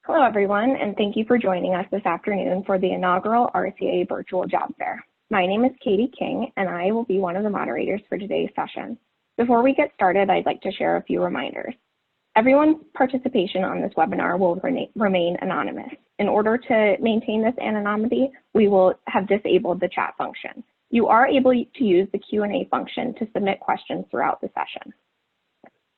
Hello, everyone, and thank you for joining us this afternoon for the inaugural RCA Virtual Job Fair. My name is Katie King, and I will be one of the moderators for today's session. Before we get started, I'd like to share a few reminders. Everyone's participation on this webinar will remain anonymous. In order to maintain this anonymity, we will have disabled the chat function. You are able to use the Q&A function to submit questions throughout the session.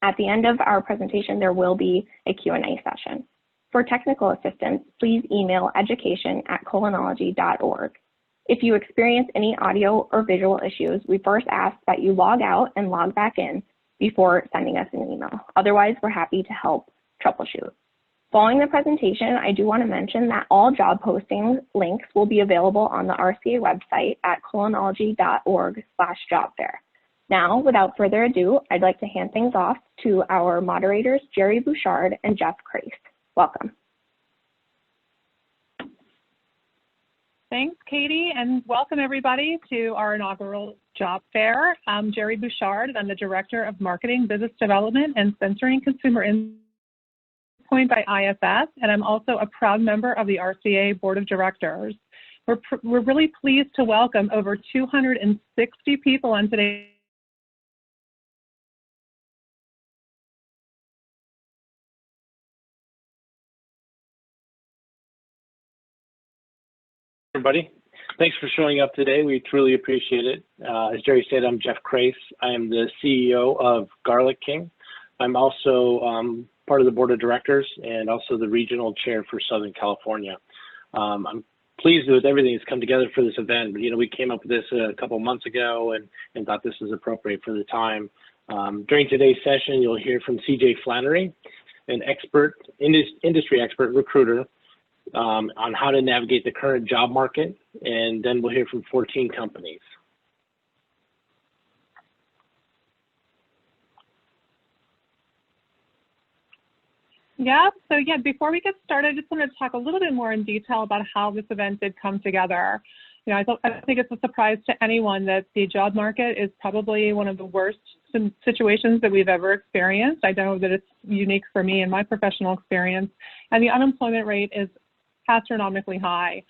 At the end of our presentation, there will be a Q&A session. For technical assistance, please email education@culinology.org. If you experience any audio or visual issues, we first ask that you log out and log back in before sending us an email. Otherwise, we're happy to help troubleshoot. Following the presentation, I do want to mention that all job posting links will be available on the RCA website at culinology.org/jobfair. Now, without further ado, I'd like to hand things off to our moderators, Jerry Bouchard and Jeff Kaye. Welcome. Thanks, Katie, and welcome everybody to our inaugural job fair. I'm Jerry Bouchard, and I'm the Director of Marketing, Business Development, and Censoring Consumer Endpoint by IFS, and I'm also a proud member of the RCA Board of Directors. We're really pleased to welcome over 260 people on today's everybody. Thanks for showing up today. We truly appreciate it. As Jerry said, I'm Jeff Kaye. I am the CEO of Garlic King. I'm also part of the board of directors and also the regional chair for Southern California. I'm pleased with everything that's come together for this event. But, we came up with this a couple months ago and thought this was appropriate for the time. During today's session, you'll hear from CJ Flannery, an industry expert recruiter, on how to navigate the current job market, and then we'll hear from 14 companies. Before we get started, I just wanted to talk a little bit more in detail about how this event did come together. I think it's a surprise to anyone that the job market is probably one of the worst situations that we've ever experienced. I know that it's unique for me in my professional experience, and the unemployment rate is astronomically high.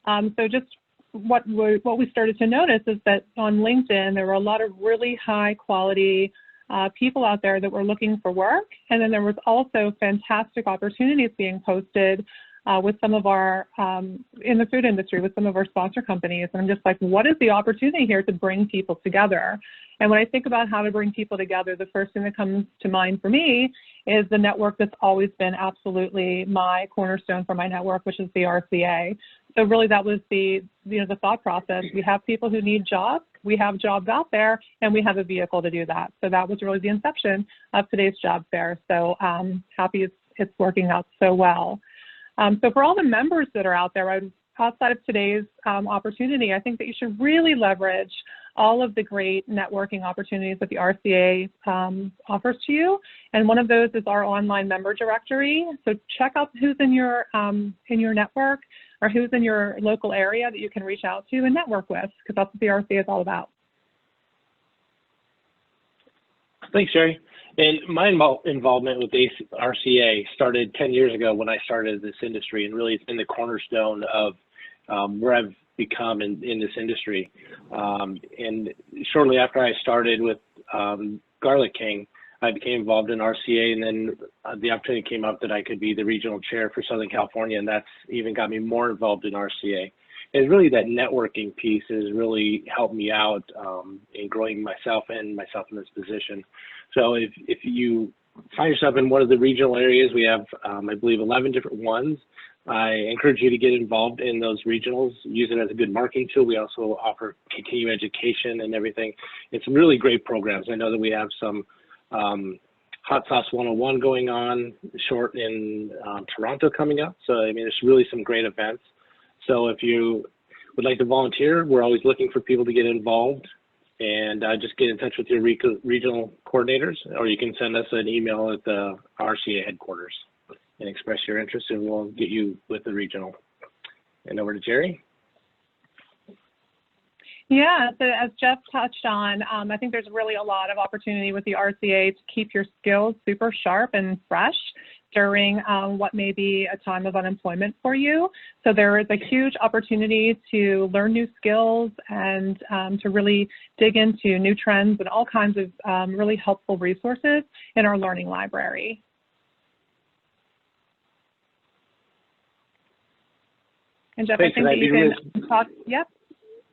So just what we started to notice is that on LinkedIn, there were a lot of really high quality people out there that were looking for work. And then there was also fantastic opportunities being posted with some of our, in the food industry, with some of our sponsor companies. And I'm just like, what is the opportunity here to bring people together? And when I think about how to bring people together, the first thing that comes to mind for me is the network that's always been absolutely my cornerstone for my network, which is the RCA. So really that was the thought process. We have people who need jobs, we have jobs out there, and we have a vehicle to do that. So that was really the inception of today's job fair. So happy it's working out so well. So for all the members that are out there, outside of today's opportunity, I think that you should really leverage all of the great networking opportunities that the RCA offers to you. And one of those is our online member directory. So check out who's in your network or who's in your local area that you can reach out to and network with, because that's what the RCA is all about. Thanks, Jerry. And my involvement with the RCA started 10 years ago when I started this industry, and really it's been the cornerstone of where I've become in this industry. And shortly after I started with Garlic King, I became involved in RCA, and then the opportunity came up that I could be the regional chair for Southern California, and that's even got me more involved in RCA. And really that networking piece has really helped me out in growing myself in this position. So if you find yourself in one of the regional areas, we have, I believe, 11 different ones. I encourage you to get involved in those regionals, use it as a good marketing tool. We also offer continuing education and everything. It's some really great programs. I know that we have some Hot Sauce 101 going on short in Toronto coming up. So, I mean, there's really some great events. So if you would like to volunteer, we're always looking for people to get involved, and just get in touch with your regional coordinators, or you can send us an email at the RCA headquarters and express your interest, and we'll get you with the regional. And over to Jerry. Yeah, so as Jeff touched on, I think there's really a lot of opportunity with the RCA to keep your skills super sharp and fresh. during what may be a time of unemployment for you. So there is a huge opportunity to learn new skills and to really dig into new trends and all kinds of really helpful resources in our learning library. And Jeff, Thanks, I think that you can talk, yep.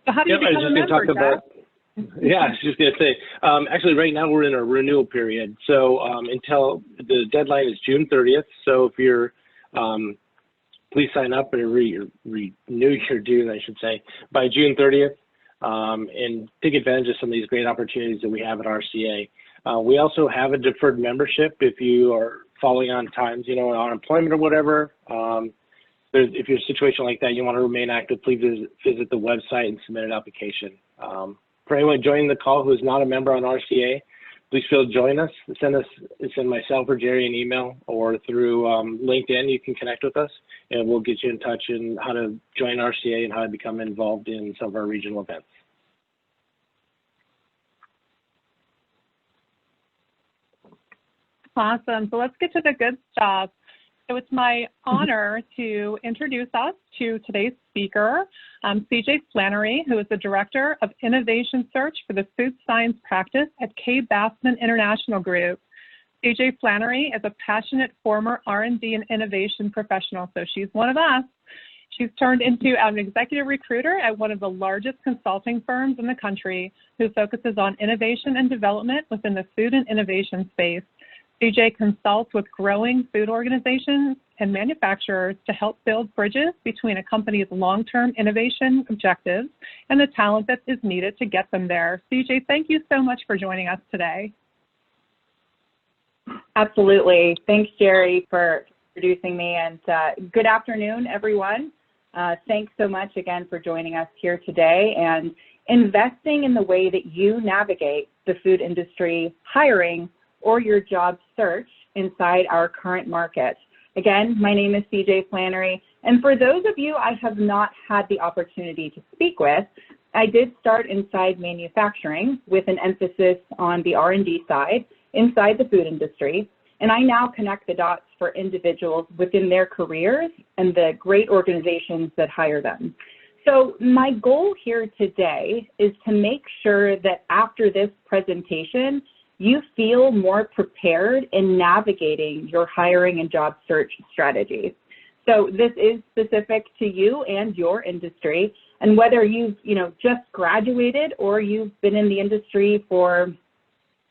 So how do you become a member, Jeff? Yeah, I was just going to say, actually right now we're in a renewal period. So until the deadline is June 30th. So if you're, please sign up and renew your due, I should say, by June 30th and take advantage of some of these great opportunities that we have at RCA. We also have a deferred membership if you are falling on times, you know, on unemployment or whatever. If you're in a situation like that, you want to remain active, please visit the website and submit an application. For anyone joining the call who is not a member on RCA, please feel to join us. Send myself or Jerry an email, or through LinkedIn, you can connect with us, and we'll get you in touch on how to join RCA and how to become involved in some of our regional events. Awesome. So let's get to the good stuff. So it's my honor to introduce us to today's speaker, CJ Flannery, who is the Director of Innovation Search for the Food Science Practice at Kaye Bassman International Group. CJ Flannery is a passionate former R&D and innovation professional, so she's one of us. She's turned into an executive recruiter at one of the largest consulting firms in the country, who focuses on innovation and development within the food and innovation space. CJ consults with growing food organizations and manufacturers to help build bridges between a company's long-term innovation objectives and the talent that is needed to get them there. CJ, thank you so much for joining us today. Absolutely. Thanks, Jerry, for introducing me, and good afternoon, everyone. Thanks so much again for joining us here today and investing in the way that you navigate the food industry hiring or your job search inside our current market. Again, my name is CJ Flannery, and for those of you I have not had the opportunity to speak with, I did start inside manufacturing with an emphasis on the R&D side inside the food industry, and I now connect the dots for individuals within their careers and the great organizations that hire them. So my goal here today is to make sure that after this presentation, you feel more prepared in navigating your hiring and job search strategy. So this is specific to you and your industry, and whether you've just graduated or you've been in the industry for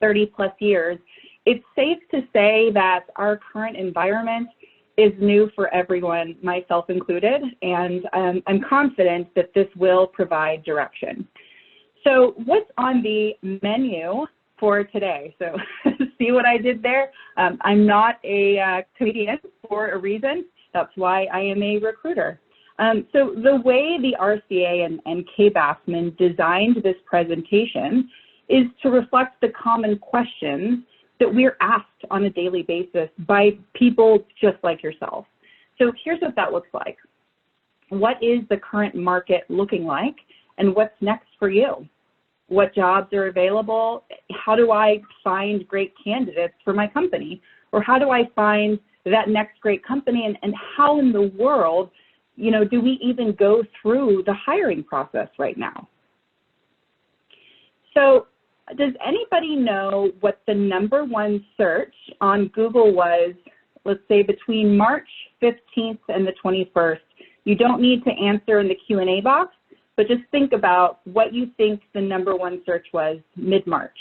30 plus years, it's safe to say that our current environment is new for everyone, myself included, and I'm confident that this will provide direction. So what's on the menu for today? So see what I did there? I'm not a comedian for a reason. That's why I am a recruiter. So the way the RCA and Kaye Bassman designed this presentation is to reflect the common questions that we're asked on a daily basis by people just like yourself. So here's what that looks like. What is the current market looking like, and what's next for you? What jobs are available? How do I find great candidates for my company? Or how do I find that next great company, and how in the world, do we even go through the hiring process right now? So does anybody know what the #1 search on Google was, let's say between March 15th and the 21st? You don't need to answer in the Q&A box, but just think about what you think the #1 search was mid-March.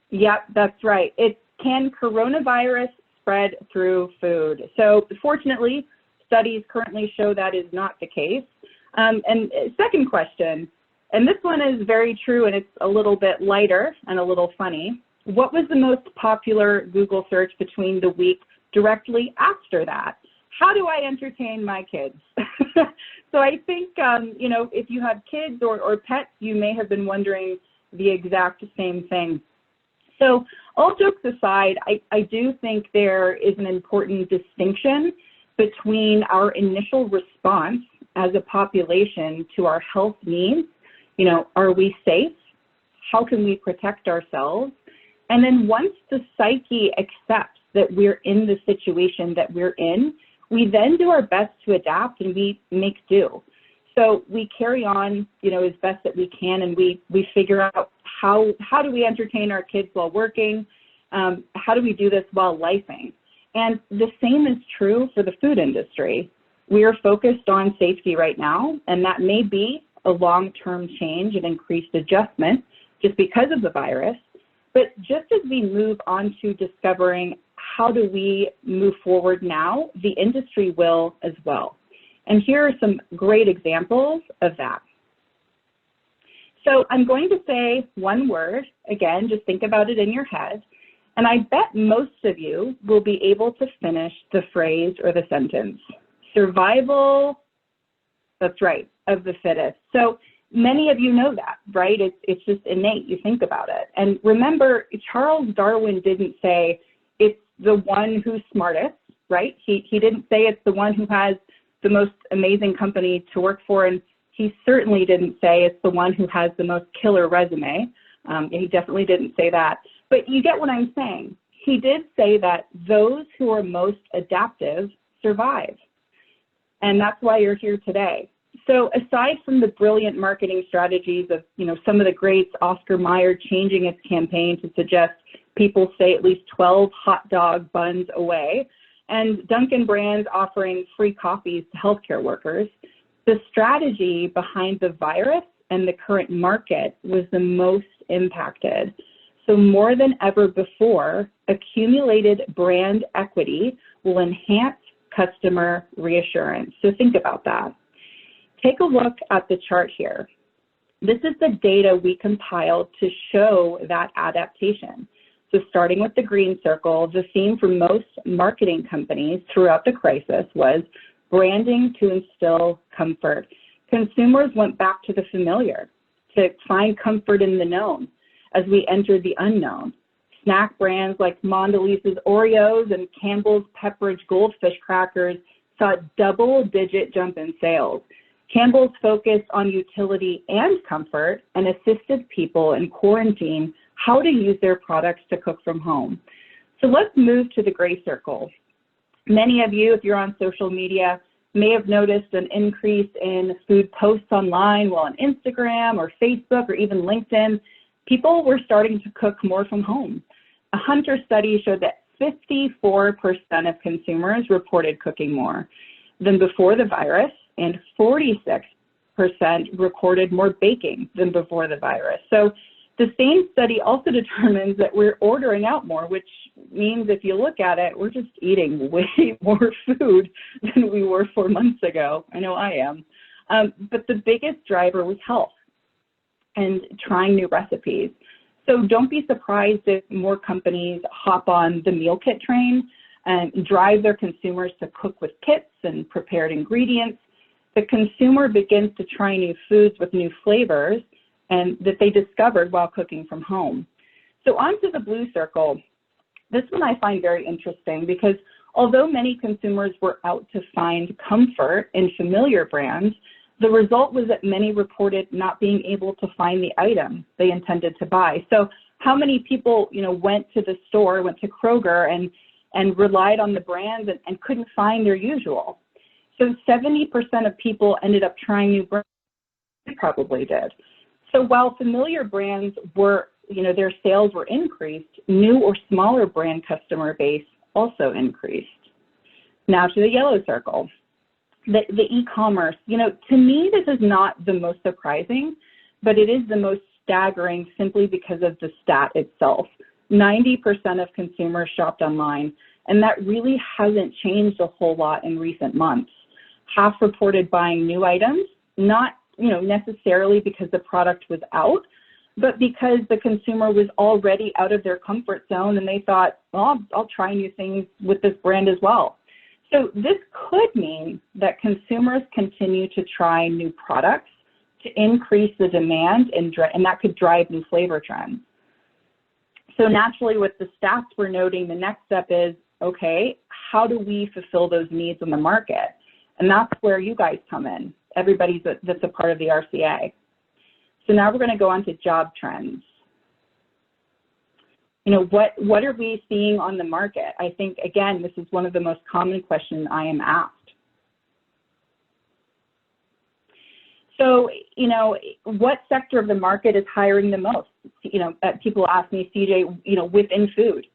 Yep, that's right. It's, can coronavirus spread through food? So fortunately, studies currently show that is not the case. And second question, and this one is very true, and it's a little bit lighter and a little funny. What was the most popular Google search between the week directly after that? How do I entertain my kids? So I think, if you have kids or pets, you may have been wondering the exact same thing. So all jokes aside, I do think there is an important distinction between our initial response as a population to our health needs. Are we safe? How can we protect ourselves? And then once the psyche accepts that we're in the situation that we're in, we then do our best to adapt and we make do. So we carry on, as best that we can, and we figure out how do we entertain our kids while working, how do we do this while lifing. And the same is true for the food industry. We are focused on safety right now, and that may be a long-term change and increased adjustment just because of the virus. But just as we move on to discovering how do we move forward now, the industry will as well. And here are some great examples of that. So I'm going to say one word, again, just think about it in your head, and I bet most of you will be able to finish the phrase or the sentence. Survival, that's right, of the fittest. So many of you know that, right? It's just innate, you think about it. And remember, Charles Darwin didn't say it's the one who's smartest, right? He didn't say it's the one who has the most amazing company to work for, and he certainly didn't say it's the one who has the most killer resume. He definitely didn't say that. But you get what I'm saying. He did say that those who are most adaptive survive. And that's why you're here today. So aside from the brilliant marketing strategies of, some of the greats, Oscar Mayer changing its campaign to suggest people stay at least 12 hot dog buns away, and Dunkin' Brands offering free coffees to healthcare workers, the strategy behind the virus and the current market was the most impacted. So more than ever before, accumulated brand equity will enhance customer reassurance. So think about that. Take a look at the chart here. This is the data we compiled to show that adaptation. So starting with the green circle, the theme for most marketing companies throughout the crisis was branding to instill comfort. Consumers went back to the familiar, to find comfort in the known as we entered the unknown. Snack brands like Mondelez's Oreos and Campbell's Pepperidge Goldfish crackers saw a double-digit jump in sales. Campbell's focused on utility and comfort and assisted people in quarantine how to use their products to cook from home. So let's move to the gray circle. Many of you, if you're on social media, may have noticed an increase in food posts online, well, on Instagram or Facebook or even LinkedIn. People were starting to cook more from home. A Hunter study showed that 54% of consumers reported cooking more than before the virus, and 46% recorded more baking than before the virus. So the same study also determines that we're ordering out more, which means if you look at it, we're just eating way more food than we were 4 months ago. I know I am. But the biggest driver was health and trying new recipes. So don't be surprised if more companies hop on the meal kit train and drive their consumers to cook with kits and prepared ingredients. The consumer begins to try new foods with new flavors and that they discovered while cooking from home. So onto the blue circle. This one I find very interesting because although many consumers were out to find comfort in familiar brands, the result was that many reported not being able to find the item they intended to buy. So how many people, went to the store, went to Kroger and relied on the brands and couldn't find their usual? So 70% of people ended up trying new brands. They probably did. So while familiar brands were, their sales were increased, new or smaller brand customer base also increased. Now to the yellow circle. The e-commerce, to me, this is not the most surprising, but it is the most staggering simply because of the stat itself. 90% of consumers shopped online, and that really hasn't changed a whole lot in recent months. Half reported buying new items, not necessarily because the product was out, but because the consumer was already out of their comfort zone and they thought, well, I'll try new things with this brand as well. So this could mean that consumers continue to try new products to increase the demand and that could drive new flavor trends. So naturally with the stats we're noting, the next step is, okay, how do we fulfill those needs in the market? And that's where you guys come in, everybody that's a part of the RCA. So now we're going to go on to job trends. what are we seeing on the market? I think, again, this is one of the most common questions I am asked. So, what sector of the market is hiring the most? People ask me, CJ, within food.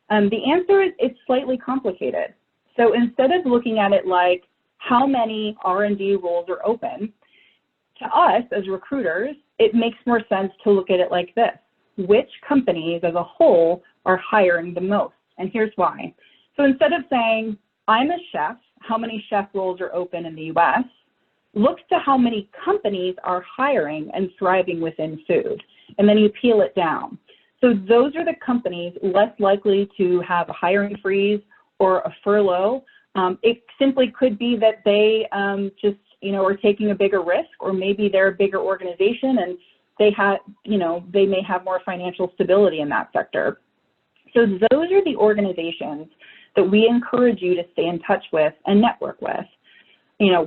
The answer is it's slightly complicated. So instead of looking at it like how many R&D roles are open, to us as recruiters, it makes more sense to look at it like this. Which companies as a whole are hiring the most? And here's why. So instead of saying, I'm a chef, how many chef roles are open in the US? Look to how many companies are hiring and thriving within food. And then you peel it down. So those are the companies less likely to have a hiring freeze or a furlough. It simply could be that they are taking a bigger risk, or maybe they're a bigger organization and they may have more financial stability in that sector. So those are the organizations that we encourage you to stay in touch with and network with.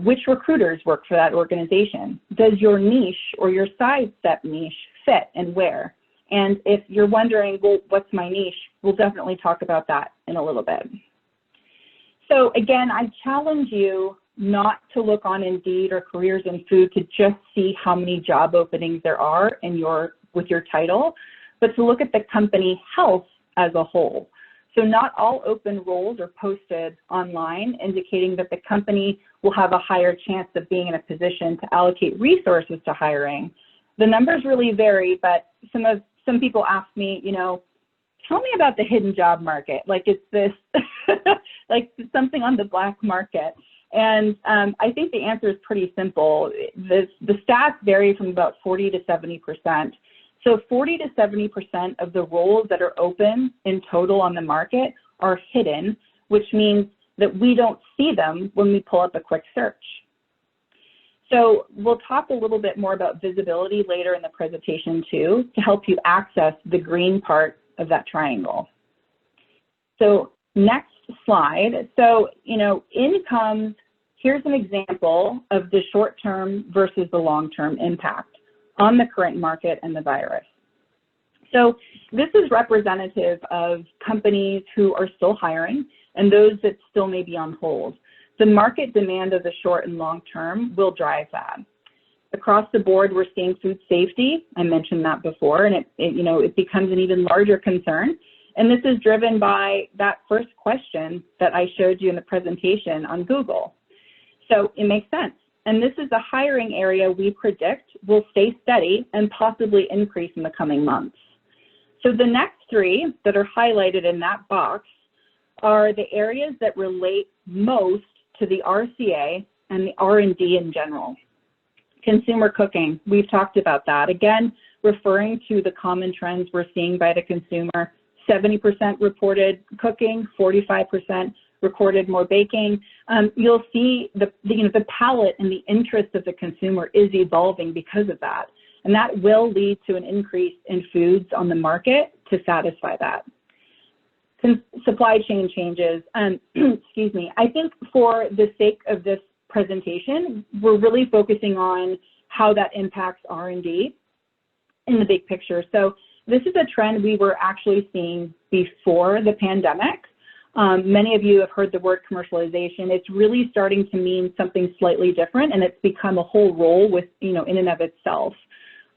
Which recruiters work for that organization? Does your niche or your sidestep niche fit and where? And if you're wondering, well, what's my niche? We'll definitely talk about that in a little bit. So again, I challenge you not to look on Indeed or Careers in Food to just see how many job openings there are with your title, but to look at the company health as a whole. So not all open roles are posted online, indicating that the company will have a higher chance of being in a position to allocate resources to hiring. The numbers really vary, but some people ask me, tell me about the hidden job market. Like it's this, like something on the black market. And I think the answer is pretty simple. The stats vary from about 40 to 70%. So 40 to 70% of the roles that are open in total on the market are hidden, which means that we don't see them when we pull up a quick search. So we'll talk a little bit more about visibility later in the presentation too, to help you access the green part of that triangle. So next slide. So, incomes, here's an example of the short-term versus the long-term impact on the current market and the virus. So this is representative of companies who are still hiring and those that still may be on hold. The market demand of the short and long term will drive that. Across the board, we're seeing food safety. I mentioned that before, and it becomes an even larger concern. And this is driven by that first question that I showed you in the presentation on Google. So it makes sense. And this is a hiring area we predict will stay steady and possibly increase in the coming months. So the next three that are highlighted in that box are the areas that relate most to the RCA and the R&D in general. Consumer cooking, we've talked about that. Again, referring to the common trends we're seeing by the consumer, 70% reported cooking, 45% recorded more baking. You'll see the palate and the interest of the consumer is evolving because of that. And that will lead to an increase in foods on the market to satisfy that. Supply chain changes, excuse me. I think for the sake of this presentation, we're really focusing on how that impacts R&D in the big picture. So this is a trend we were actually seeing before the pandemic. Many of you have heard the word commercialization. It's really starting to mean something slightly different, and it's become a whole role with, in and of itself.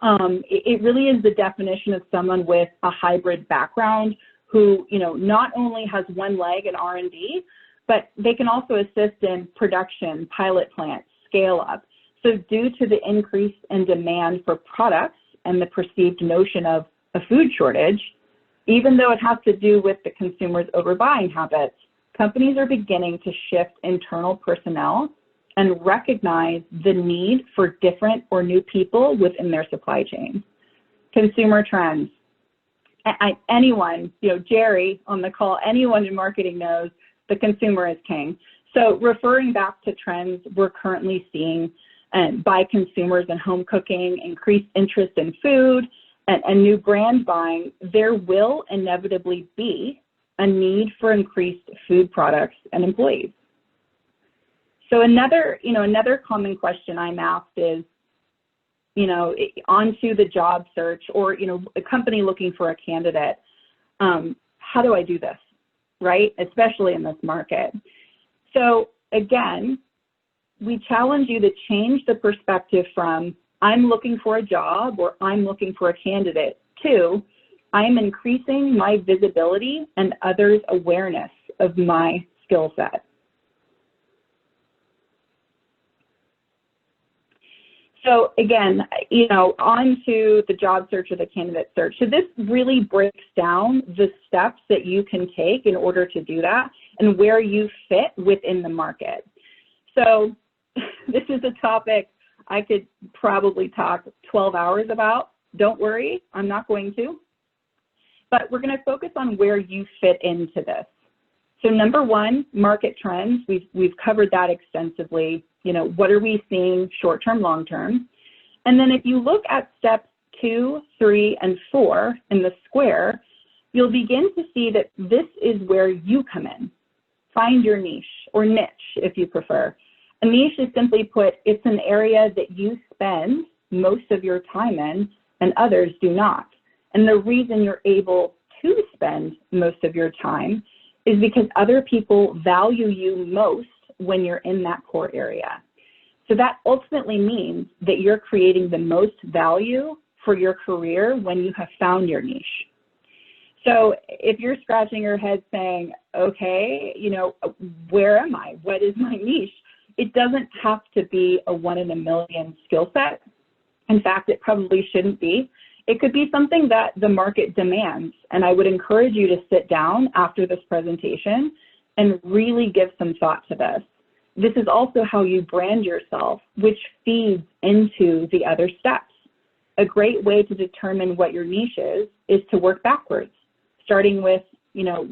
It really is the definition of someone with a hybrid background who, not only has one leg in R&D, but they can also assist in production, pilot plants, scale up. So due to the increase in demand for products and the perceived notion of a food shortage, even though it has to do with the consumer's overbuying habits, companies are beginning to shift internal personnel and recognize the need for different or new people within their supply chain. Consumer trends. Anyone, Jerry on the call, anyone in marketing knows the consumer is king. So referring back to trends we're currently seeing by consumers in home cooking, increased interest in food, and new brand buying, there will inevitably be a need for increased food products and employees. So another common question I'm asked is, onto the job search or, a company looking for a candidate, How do I do this, right? Especially in this market. So again, we challenge you to change the perspective from I'm looking for a job or I'm looking for a candidate to I'm increasing my visibility and others' awareness of my skill set. So again, on to the job search or the candidate search. So this really breaks down the steps that you can take in order to do that and where you fit within the market. So this is a topic I could probably talk 12 hours about. Don't worry, I'm not going to. But we're going to focus on where you fit into this. So number one, market trends. We've covered that extensively. What are we seeing short-term, long-term? And then if you look at steps 2, 3, and 4 in the square, you'll begin to see that this is where you come in. Find your niche, or niche if you prefer. A niche is simply put, it's an area that you spend most of your time in and others do not. And the reason you're able to spend most of your time is because other people value you most when you're in that core area. So that ultimately means that you're creating the most value for your career when you have found your niche. So if you're scratching your head saying, okay, where am I? What is my niche? It doesn't have to be a 1 in a million skill set. In fact, it probably shouldn't be. It could be something that the market demands. And I would encourage you to sit down after this presentation and really give some thought to this. This is also how you brand yourself, which feeds into the other steps. A great way to determine what your niche is to work backwards, starting with,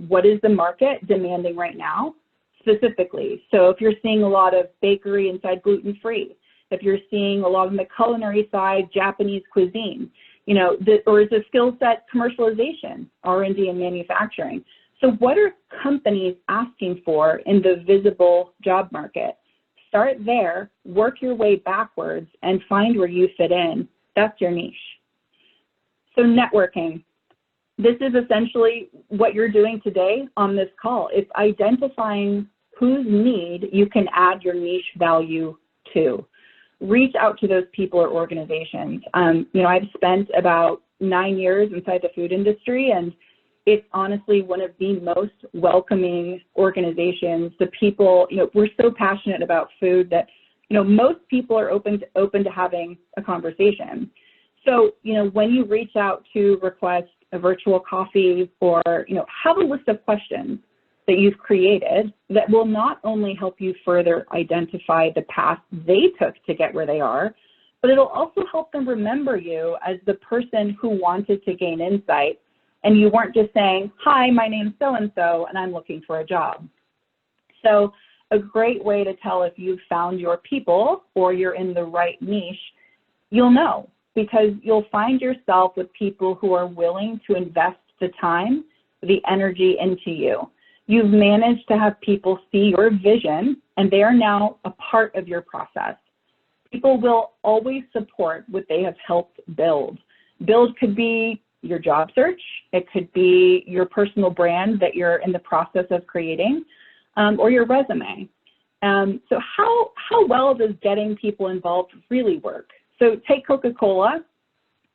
what is the market demanding right now, specifically. So if you're seeing a lot of bakery inside gluten-free, if you're seeing a lot on the culinary side, Japanese cuisine, or is the skill set commercialization, R&D and manufacturing. So what are companies asking for in the visible job market? Start there, work your way backwards, and find where you fit in. That's your niche. So networking. This is essentially what you're doing today on this call. It's identifying whose need you can add your niche value to. Reach out to those people or organizations. I've spent about 9 years inside the food industry, and it's honestly one of the most welcoming organizations. The people, we're so passionate about food that, most people are open to having a conversation. So, when you reach out to request a virtual coffee or, have a list of questions that you've created that will not only help you further identify the path they took to get where they are, but it'll also help them remember you as the person who wanted to gain insight. And you weren't just saying, hi, my name's so-and-so, and I'm looking for a job. So a great way to tell if you've found your people or you're in the right niche, you'll know, because you'll find yourself with people who are willing to invest the time, the energy into you. You've managed to have people see your vision, and they are now a part of your process. People will always support what they have helped build. Build could be your job search. It could be your personal brand that you're in the process of creating, or your resume. So how well does getting people involved really work? So take Coca-Cola,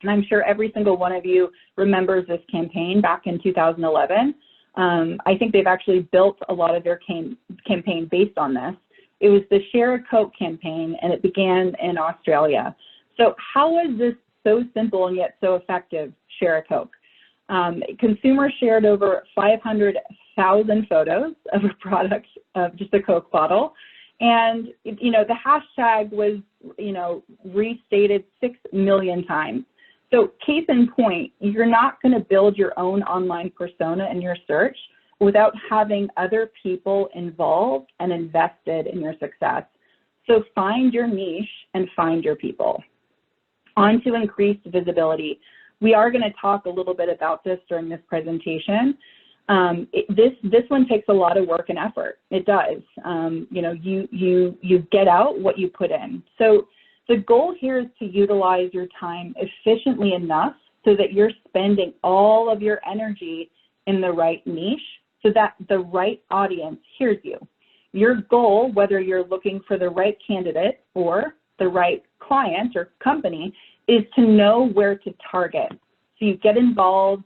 and I'm sure every single one of you remembers this campaign back in 2011. I think they've actually built a lot of their campaign based on this. It was the Share a Coke campaign, and it began in Australia. So how is this so simple and yet so effective? Share a Coke. Consumers shared over 500,000 photos of a product, of just a Coke bottle. And, the hashtag was, restated 6 million times. So case in point, you're not going to build your own online persona in your search without having other people involved and invested in your success. So find your niche and find your people. On to increased visibility. We are going to talk a little bit about this during this presentation. This one takes a lot of work and effort. It does. You get out what you put in. So the goal here is to utilize your time efficiently enough so that you're spending all of your energy in the right niche so that the right audience hears you. Your goal, whether you're looking for the right candidate or the right client or company, is to know where to target. So you get involved,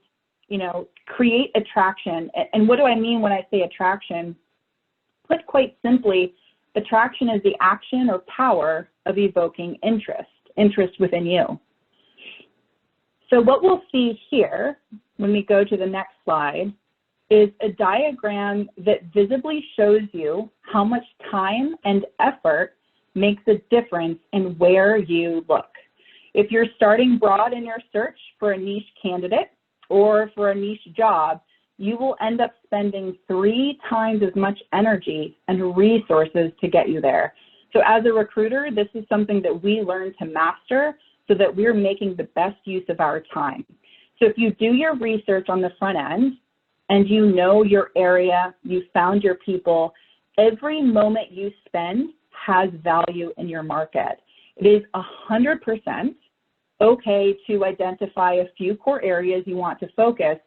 you know, create attraction. And what do I mean when I say attraction? Put quite simply, attraction is the action or power of evoking interest within you. So what we'll see here when we go to the next slide is a diagram that visibly shows you how much time and effort makes a difference in where you look. If you're starting broad in your search for a niche candidate or for a niche job, you will end up spending 3 times as much energy and resources to get you there. So as a recruiter, this is something that we learn to master so that we're making the best use of our time. So if you do your research on the front end and you know your area, you found your people, every moment you spend has value in your market. It is 100% okay to identify a few core areas you want to focus,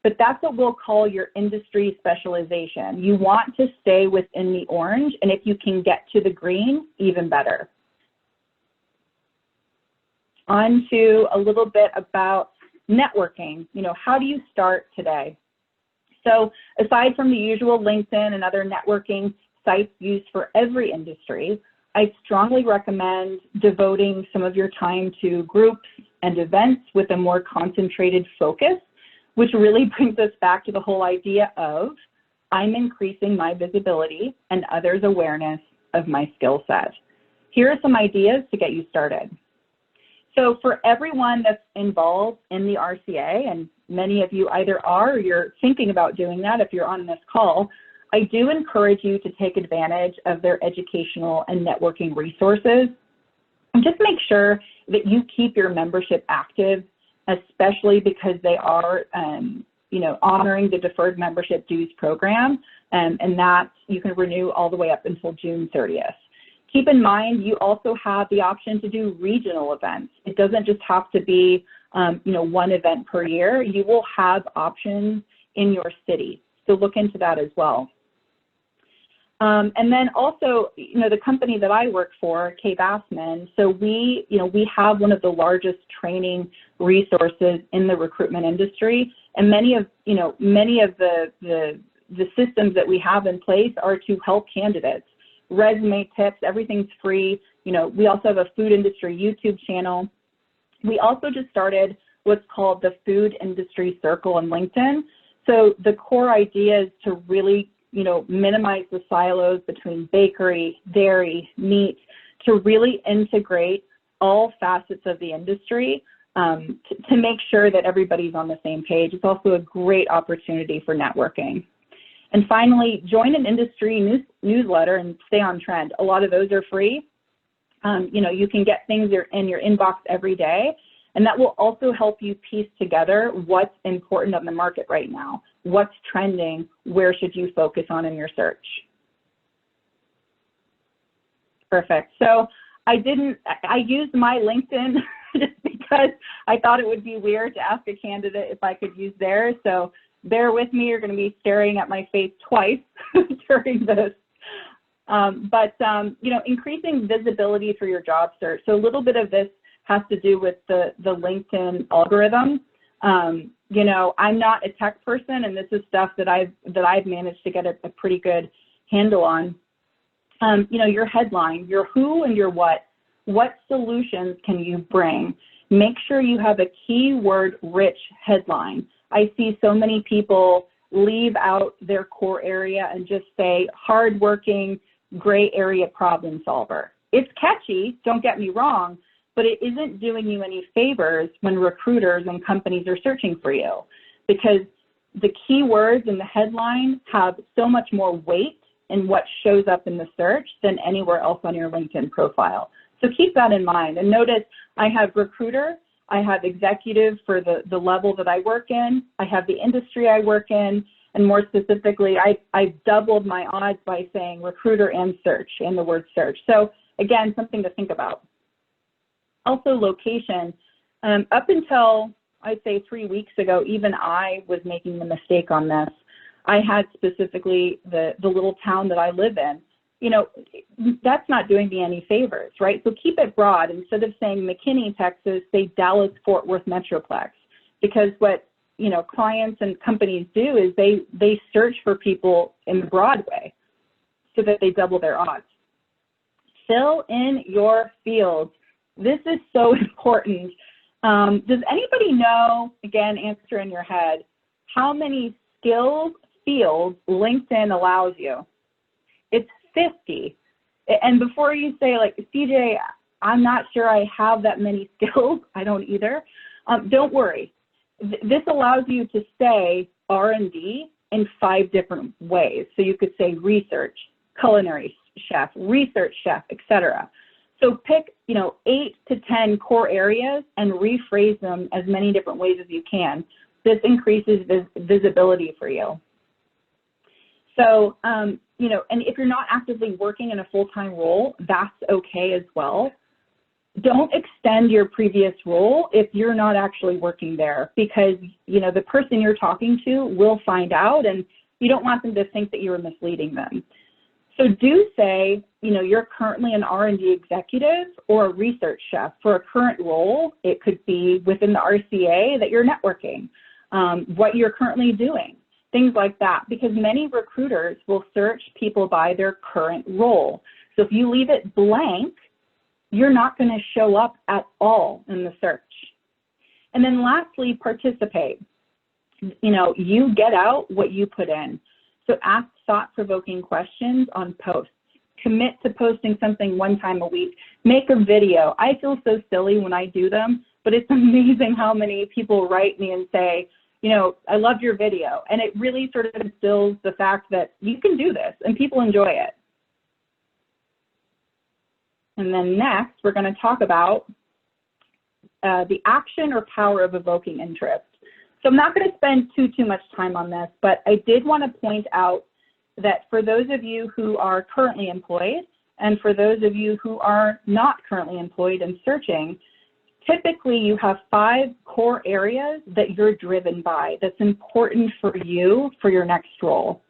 but that's what we'll call your industry specialization. You want to stay within the orange, and if you can get to the green, even better. On to a little bit about networking. You know, how do you start today? So aside from the usual LinkedIn and other networking sites used for every industry, I strongly recommend devoting some of your time to groups and events with a more concentrated focus, which really brings us back to the whole idea of I'm increasing my visibility and others' awareness of my skill set. Here are some ideas to get you started. So for everyone that's involved in the RCA, and many of you either are or you're thinking about doing that if you're on this call, I do encourage you to take advantage of their educational and networking resources. And just make sure that you keep your membership active, especially because they are you know, honoring the deferred membership dues program, and that you can renew all the way up until June 30th. Keep in mind, you also have the option to do regional events. It doesn't just have to be, you know, one event per year. You will have options in your city. So look into that as well. And then also, you know, the company that I work for, Kaye Bassman, so we have one of the largest training resources in the recruitment industry, and many of the systems that we have in place are to help candidates. Resume tips, everything's free. You know, we also have a food industry YouTube channel. We also just started what's called the Food Industry Circle on LinkedIn. So the core idea is to really, you know, minimize the silos between bakery, dairy, meat, to really integrate all facets of the industry to make sure that everybody's on the same page. It's also a great opportunity for networking. And finally, join an industry newsletter and stay on trend. A lot of those are free. You know, you can get things in your inbox every day, and that will also help you piece together what's important on the market right now, what's trending, where should you focus on in your search. Perfect. So I used my LinkedIn just because I thought it would be weird to ask a candidate if I could use theirs. So bear with me, you're going to be staring at my face twice during this. You know, increasing visibility for your job search. So a little bit of this has to do with the LinkedIn algorithm. You know, I'm not a tech person, and this is stuff that I've managed to get a pretty good handle on. You know, your headline, your who and your what solutions can you bring? Make sure you have a keyword-rich headline. I see so many people leave out their core area and just say hardworking, gray area problem solver. It's catchy, don't get me wrong, but it isn't doing you any favors when recruiters and companies are searching for you, because the keywords in the headline have so much more weight in what shows up in the search than anywhere else on your LinkedIn profile. So keep that in mind. And notice I have recruiter, I have executive for the level that I work in, I have the industry I work in, and more specifically, I've doubled my odds by saying recruiter and search, and the word search. So again, something to think about. Also location. Up until I'd say 3 weeks ago, even I was making the mistake on this. I had specifically the little town that I live in. You know, that's not doing me any favors, right? So keep it broad. Instead of saying McKinney, Texas, say Dallas-Fort Worth Metroplex, because what, you know, clients and companies do is they search for people in the Broadway so that they double their odds. Fill in your fields. This is so important. Does anybody know, again, answer in your head, how many skills fields LinkedIn allows you? It's 50. And before you say, like, CJ, I'm not sure I have that many skills, I don't either, don't worry. This allows you to say R&D in 5 different ways. So you could say research, culinary chef, research chef, etc. So pick, you know, 8 to 10 core areas and rephrase them as many different ways as you can. This increases visibility for you. So, you know, and if you're not actively working in a full-time role, that's okay as well. Don't extend your previous role if you're not actually working there, because, you know, the person you're talking to will find out, and you don't want them to think that you were misleading them. So do say, you know, you're currently an R&D executive or a research chef for a current role. It could be within the RCA that you're networking, what you're currently doing, things like that, because many recruiters will search people by their current role. So if you leave it blank, you're not going to show up at all in the search. And then lastly, participate. You know, you get out what you put in. So ask thought-provoking questions on posts. Commit to posting something 1 time a week. Make a video. I feel so silly when I do them, but it's amazing how many people write me and say, you know, I loved your video. And it really sort of instills the fact that you can do this and people enjoy it. And then next, we're going to talk about the action or power of evoking interest. So I'm not going to spend too much time on this, but I did want to point out that for those of you who are currently employed and for those of you who are not currently employed and searching, typically you have 5 core areas that you're driven by that's important for you for your next role.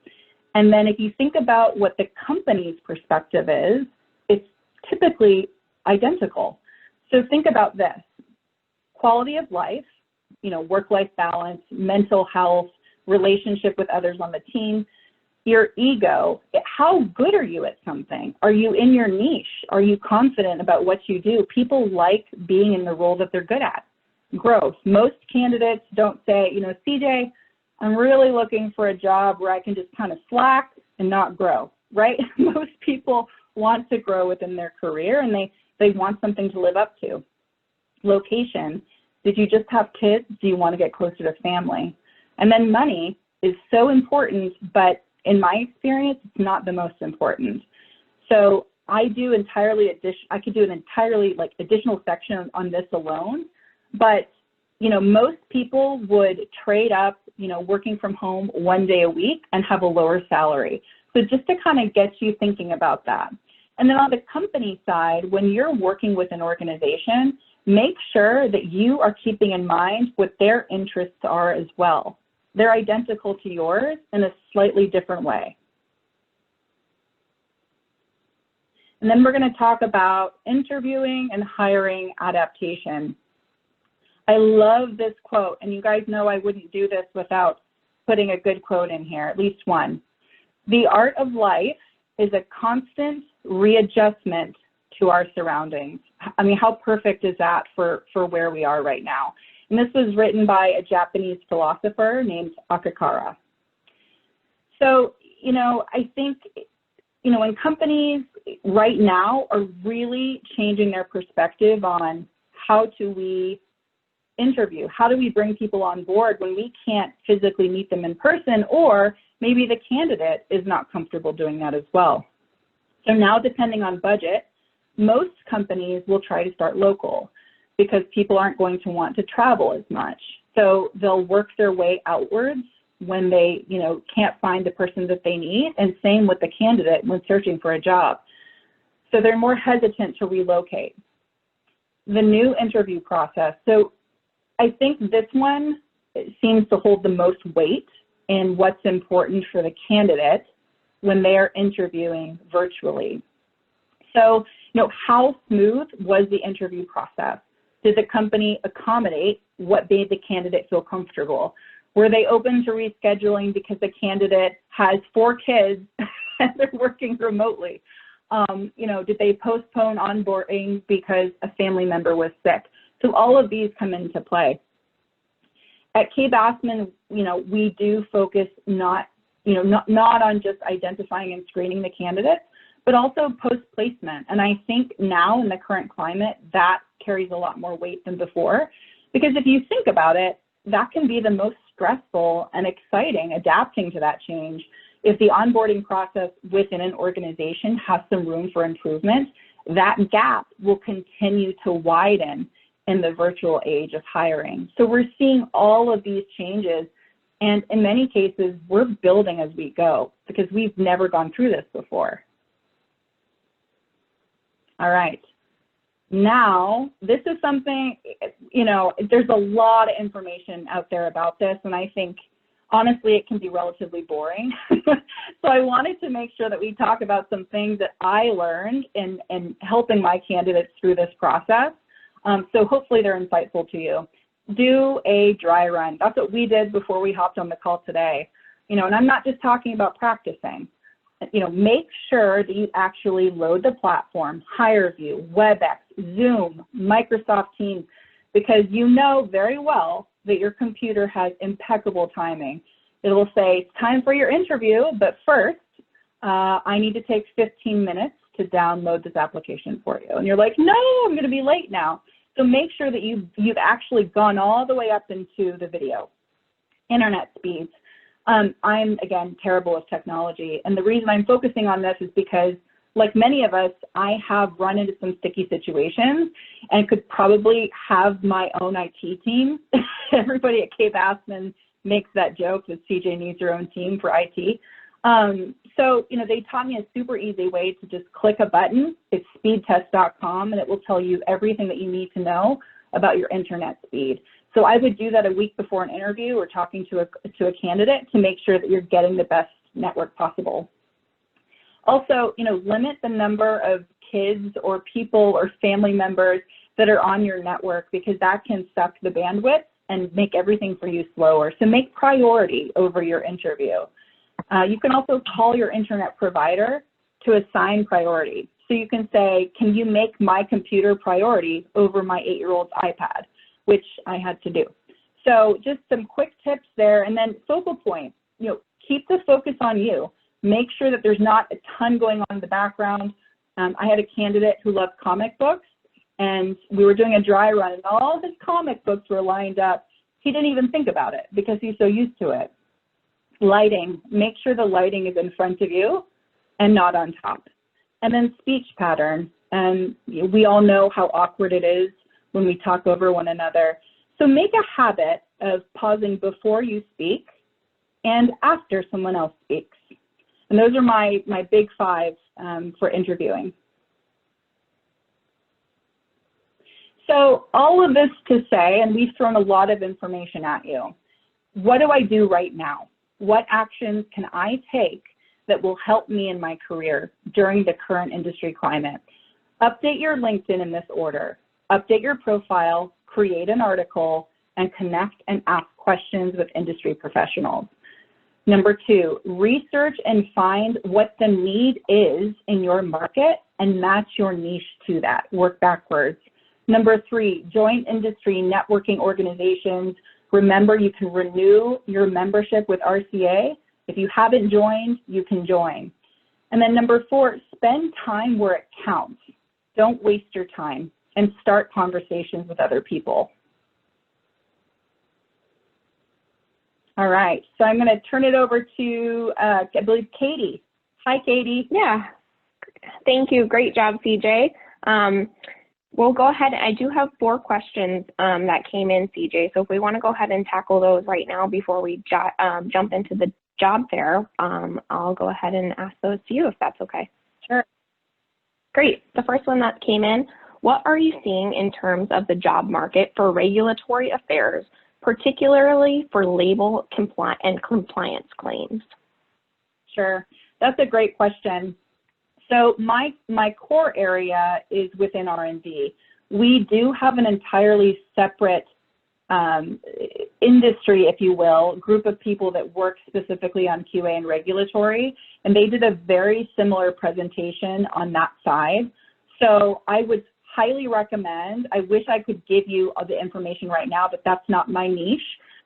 And then if you think about what the company's perspective is, it's typically identical. So think about this: quality of life, you know, work-life balance, mental health, relationship with others on the team, your ego. How good are you at something? Are you in your niche? Are you confident about what you do? People like being in the role that they're good at. Growth. Most candidates don't say, you know, CJ, I'm really looking for a job where I can just kind of slack and not grow, right? Most people want to grow within their career, and they want something to live up to. Location. Did you just have kids? Do you want to get closer to family? And then money is so important, but in my experience, it's not the most important. So I do I could do an entirely like additional section on this alone, but you know, most people would trade up, you know, working from home 1 day a week and have a lower salary. So just to kind of get you thinking about that. And then on the company side, when you're working with an organization, make sure that you are keeping in mind what their interests are as well. They're identical to yours in a slightly different way. And then we're going to talk about interviewing and hiring adaptation. I love this quote, and you guys know I wouldn't do this without putting a good quote in here, at least one. The art of life is a constant readjustment to our surroundings. I mean, how perfect is that for where we are right now? And this was written by a Japanese philosopher named Akakara. So, you know, I think, you know, when companies right now are really changing their perspective on how do we interview, how do we bring people on board when we can't physically meet them in person, or maybe the candidate is not comfortable doing that as well. So now, depending on budget, most companies will try to start local because people aren't going to want to travel as much. So they'll work their way outwards when they, you know, can't find the person that they need, and same with the candidate when searching for a job. So they're more hesitant to relocate. The new interview process. So I think this one seems to hold the most weight in what's important for the candidate when they are interviewing virtually. So, how smooth was the interview process? Did the company accommodate what made the candidate feel comfortable? Were they open to rescheduling because the candidate has 4 kids and they're working remotely? Did they postpone onboarding because a family member was sick? So all of these come into play. At Kaye Bassman, we do focus not on just identifying and screening the candidates, but also post-placement. And I think now in the current climate, that carries a lot more weight than before, because if you think about it, that can be the most stressful and exciting, adapting to that change. If the onboarding process within an organization has some room for improvement, that gap will continue to widen in the virtual age of hiring. So we're seeing all of these changes, and in many cases, we're building as we go because we've never gone through this before. All right. Now, this is something, there's a lot of information out there about this, and I think, honestly, it can be relatively boring. So I wanted to make sure that we talk about some things that I learned in helping my candidates through this process. So hopefully they're insightful to you. Do a dry run. That's what we did before we hopped on the call today. And I'm not just talking about practicing. Make sure that you actually load the platform, HireVue, WebEx, Zoom, Microsoft Teams, because you know very well that your computer has impeccable timing. It will say, it's time for your interview, but first, I need to take 15 minutes to download this application for you. And you're like, no, I'm going to be late now. So make sure that you've actually gone all the way up into the video. Internet speeds. I'm, again, terrible with technology. And the reason I'm focusing on this is because, like many of us, I have run into some sticky situations and could probably have my own IT team. Everybody at Kaye Bassman makes that joke that CJ needs her own team for IT. So, they taught me a super easy way to just click a button. It's speedtest.com, and it will tell you everything that you need to know about your internet speed. So I would do that a week before an interview or talking to a candidate to make sure that you're getting the best network possible. Also, limit the number of kids or people or family members that are on your network, because that can suck the bandwidth and make everything for you slower. So make priority over your interview. You can also call your internet provider to assign priority. So you can say, can you make my computer priority over my 8-year-old's iPad, which I had to do. So just some quick tips there. And then focal point, keep the focus on you. Make sure that there's not a ton going on in the background. I had a candidate who loved comic books, and we were doing a dry run, and all his comic books were lined up. He didn't even think about it because he's so used to it. Lighting, make sure the lighting is in front of you and not on top. And then speech pattern, and we all know how awkward it is when we talk over one another. So make a habit of pausing before you speak and after someone else speaks. And those are my big 5 for interviewing. So all of this to say, and we've thrown a lot of information at you, what do I do right now? What actions can I take that will help me in my career during the current industry climate? Update your LinkedIn in this order. Update your profile, create an article, and connect and ask questions with industry professionals. Number 2, research and find what the need is in your market and match your niche to that. Work backwards. Number 3, join industry networking organizations. Remember, you can renew your membership with RCA. If you haven't joined, you can join. And then number 4, spend time where it counts. Don't waste your time, and start conversations with other people. All right, so I'm going to turn it over to, I believe, Katie. Hi, Katie. Yeah, thank you. Great job, CJ. We'll go ahead. I do have 4 questions that came in, CJ. So if we want to go ahead and tackle those right now before we jump into the job fair, I'll go ahead and ask those to you if that's okay. Sure. Great. The first one that came in, what are you seeing in terms of the job market for regulatory affairs, particularly for label and compliance claims? Sure, that's a great question. So my core area is within R&D. We do have an entirely separate industry, if you will, group of people that work specifically on QA and regulatory, and they did a very similar presentation on that side. So I would highly recommend, I wish I could give you all the information right now, but that's not my niche.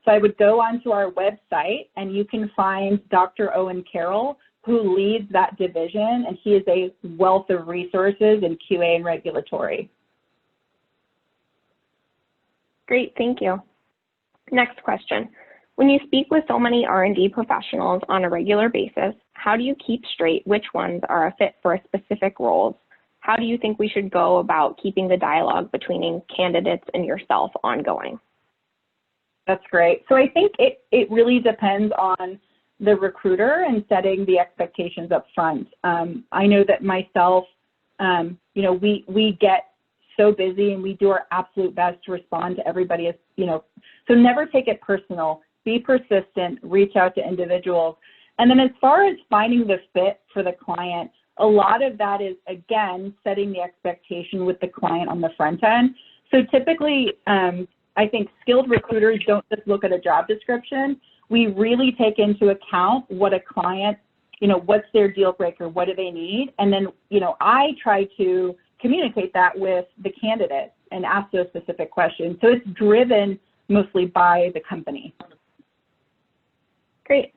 So I would go onto our website and you can find Dr. Owen Carroll, who leads that division, and he is a wealth of resources in QA and regulatory. Great, thank you. Next question. When you speak with so many R&D professionals on a regular basis, how do you keep straight which ones are a fit for specific roles? How do you think we should go about keeping the dialogue between candidates and yourself ongoing? That's great. So I think it really depends on the recruiter and setting the expectations up front. I know that myself, you know, we get so busy and we do our absolute best to respond to everybody, as you know, so never take it personal, be persistent, reach out to individuals. And then as far as finding the fit for the client, a lot of that is, again, setting the expectation with the client on the front end. So typically, I think skilled recruiters don't just look at a job description. We really take into account what a client, you know, what's their deal breaker, what do they need? And then, you know, I try to communicate that with the candidate and ask those specific questions. So it's driven mostly by the company. Great.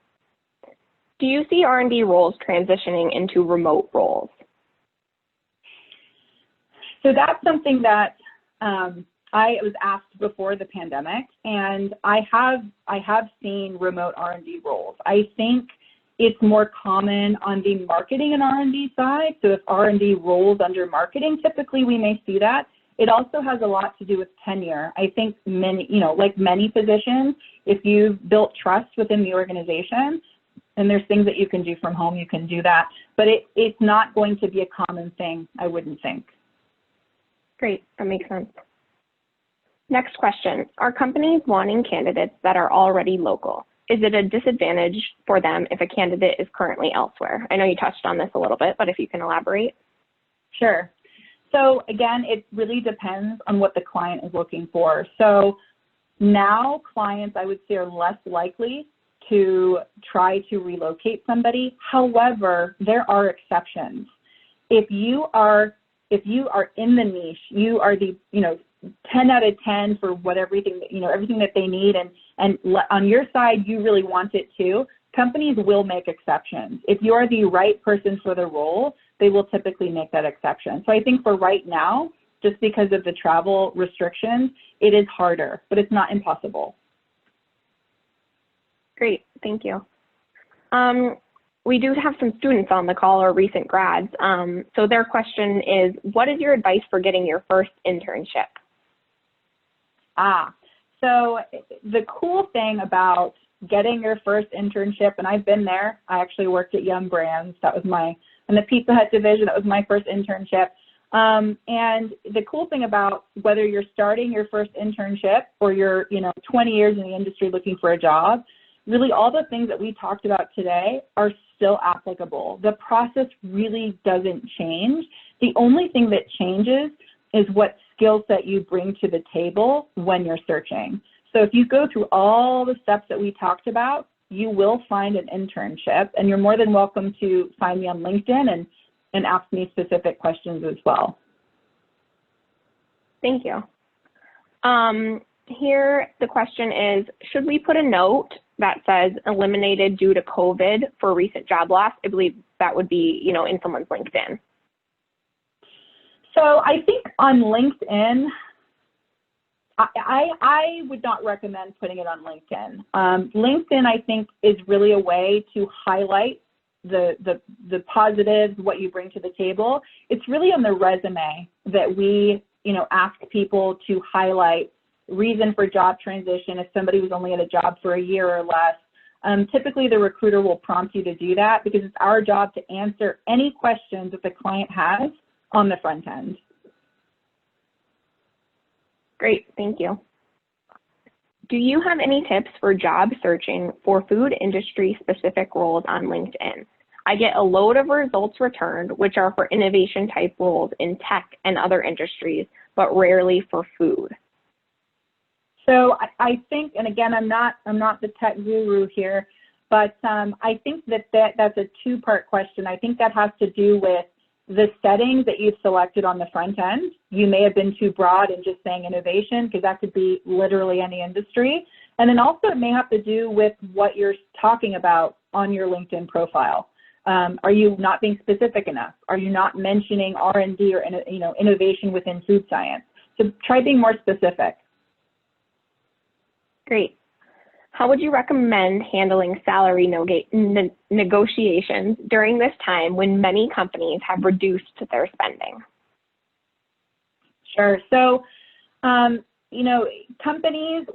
Do you see R&D roles transitioning into remote roles? So that's something that I was asked before the pandemic, and I have seen remote R&D roles. I think it's more common on the marketing and R&D side. So if R&D rolls under marketing, typically we may see that. It also has a lot to do with tenure. I think many, you know, like many positions, if you've built trust within the organization, and there's things that you can do from home, you can do that. But it's not going to be a common thing, I wouldn't think. Great, that makes sense. Next question, are companies wanting candidates that are already local? Is it a disadvantage for them if a candidate is currently elsewhere? I know you touched on this a little bit, but if you can elaborate. Sure. So again, it really depends on what the client is looking for. So now clients, I would say, are less likely to try to relocate somebody. However, there are exceptions. If you are in the niche, you are the, you know, 10 out of 10 for everything that they need, and on your side, you really want it too, companies will make exceptions. If you are the right person for the role, they will typically make that exception. So I think for right now, just because of the travel restrictions, it is harder, but it's not impossible. Great, thank you. We do have some students on the call, or recent grads. So their question is, what is your advice for getting your first internship? So the cool thing about getting your first internship, and I've been there, I actually worked at Yum Brands, that was in the Pizza Hut division, that was my first internship. And the cool thing about whether you're starting your first internship or you're, 20 years in the industry looking for a job, really all the things that we talked about today are still applicable. The process really doesn't change. The only thing that changes is what skill set you bring to the table when you're searching. So if you go through all the steps that we talked about, you will find an internship, and you're more than welcome to find me on LinkedIn and ask me specific questions as well. Thank you. Here the question is, should we put a note that says eliminated due to COVID for recent job loss? I believe that would be, in someone's LinkedIn. So I think on LinkedIn, I would not recommend putting it on LinkedIn. LinkedIn, I think, is really a way to highlight the positives, what you bring to the table. It's really on the resume that we, ask people to highlight reason for job transition if somebody was only at a job for a year or less. Typically, the recruiter will prompt you to do that because it's our job to answer any questions that the client has on the front end. Great, thank you. Do you have any tips for job searching for food industry specific roles on LinkedIn? I get a load of results returned, which are for innovation type roles in tech and other industries, but rarely for food. So I think, and again, I'm not the tech guru here, but I think that's a two-part question. I think that has to do with the settings that you've selected on the front end. You may have been too broad in just saying innovation, because that could be literally any industry. And then also it may have to do with what you're talking about on your LinkedIn profile. Are you not being specific enough? Are you not mentioning R&D or innovation within food science? So try being more specific. Great. How would you recommend handling salary negotiations during this time when many companies have reduced their spending? Sure. So, companies,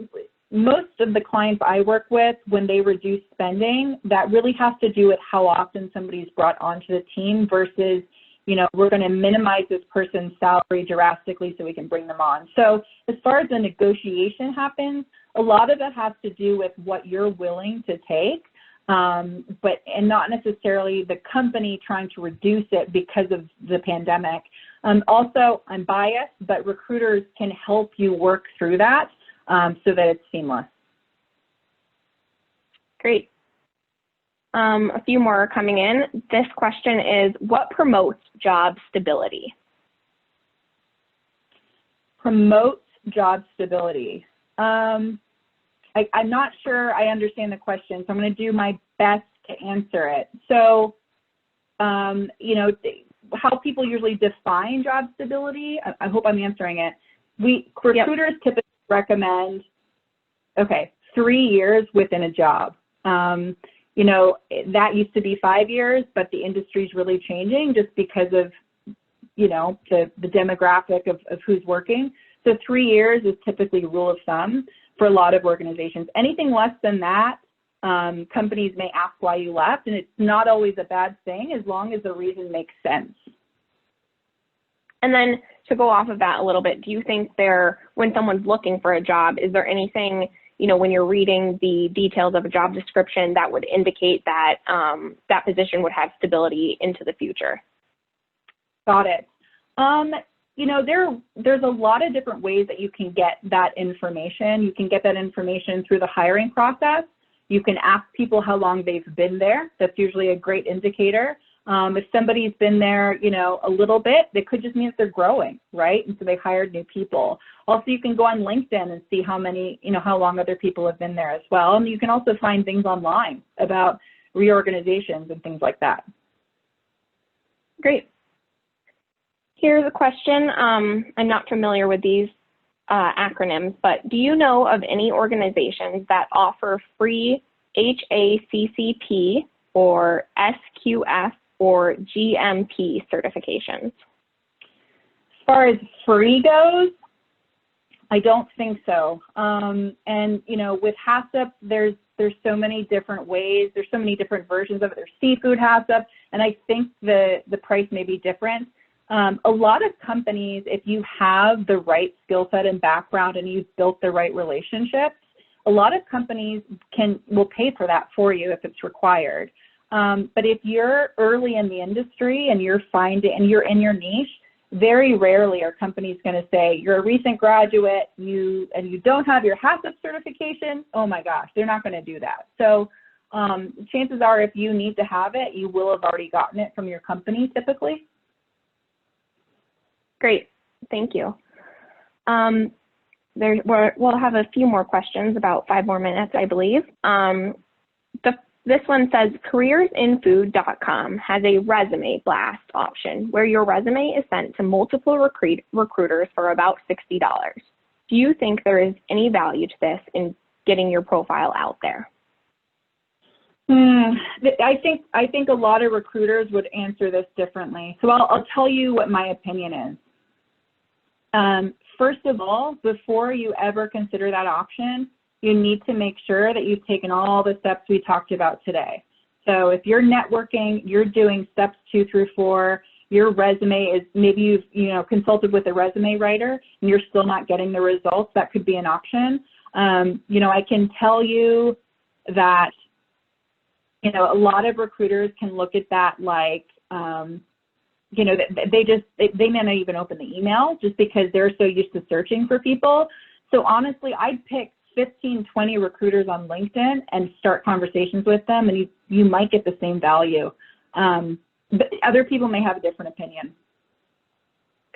most of the clients I work with, when they reduce spending, that really has to do with how often somebody's brought onto the team versus, we're going to minimize this person's salary drastically so we can bring them on. So as far as the negotiation happens, a lot of it has to do with what you're willing to take, and not necessarily the company trying to reduce it because of the pandemic. Also, I'm biased, but recruiters can help you work through that so that it's seamless. Great. A few more are coming in. This question is, what promotes job stability? Promotes job stability. I'm not sure I understand the question, so I'm going to do my best to answer it. So, how people usually define job stability, I hope I'm answering it. Recruiters typically recommend, 3 years within a job. That used to be 5 years, but the industry is really changing just because of, the demographic of who's working. So 3 years is typically rule of thumb for a lot of organizations. Anything less than that, companies may ask why you left, and it's not always a bad thing as long as the reason makes sense. And then to go off of that a little bit, do you think when someone's looking for a job, is there anything, when you're reading the details of a job description that would indicate that that position would have stability into the future? Got it. There's a lot of different ways that you can get that information. You can get that information through the hiring process. You can ask people how long they've been there. That's usually a great indicator. If somebody's been there, a little bit, it could just mean that they're growing, right? And so they've hired new people. Also, you can go on LinkedIn and see how long other people have been there as well. And you can also find things online about reorganizations and things like that. Great. Here's a question. I'm not familiar with these acronyms, but do you know of any organizations that offer free HACCP or SQF or GMP certifications? As far as free goes, I don't think so. And with HACCP, there's so many different ways. There's so many different versions of it. There's seafood HACCP, and I think the price may be different. A lot of companies, if you have the right skill set and background and you've built the right relationships, a lot of companies will pay for that for you if it's required. But if you're early in the industry and you're in your niche, very rarely are companies going to say, you're a recent graduate, you don't have your HACCP certification. Oh my gosh, they're not going to do that. So chances are, if you need to have it, you will have already gotten it from your company typically. Great, thank you. We'll have a few more questions, about 5 more minutes, I believe. This one says, careersinfood.com has a resume blast option where your resume is sent to multiple recruiters for about $60. Do you think there is any value to this in getting your profile out there? I think a lot of recruiters would answer this differently. So I'll tell you what my opinion is. First of all, before you ever consider that option, you need to make sure that you've taken all the steps we talked about today. So if you're networking, you're doing steps 2 through 4, your resume is, maybe you've consulted with a resume writer and you're still not getting the results. That could be an option. I can tell you that a lot of recruiters can look at that like they may not even open the email just because they're so used to searching for people. So honestly, I'd pick 15, 20 recruiters on LinkedIn and start conversations with them, and you might get the same value. But other people may have a different opinion.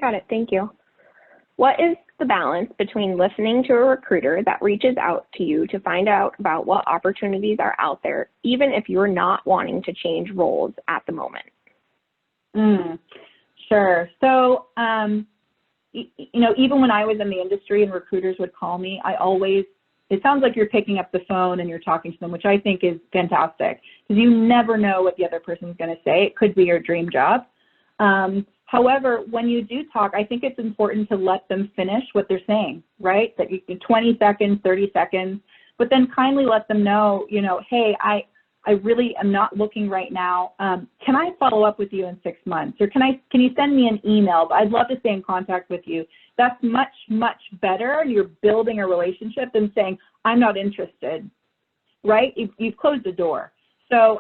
Got it. Thank you. What is the balance between listening to a recruiter that reaches out to you to find out about what opportunities are out there, even if you're not wanting to change roles at the moment? Sure. So, even when I was in the industry and recruiters would call me, it sounds like you're picking up the phone and you're talking to them, which I think is fantastic, because you never know what the other person's going to say. It could be your dream job. However, when you do talk, I think it's important to let them finish what they're saying, right? That you can 20 seconds, 30 seconds, but then kindly let them know, hey, I really am not looking right now. Can I follow up with you in 6 months? Or can you send me an email? I'd love to stay in contact with you. That's much, much better. You're building a relationship than saying, I'm not interested, right? You've closed the door. So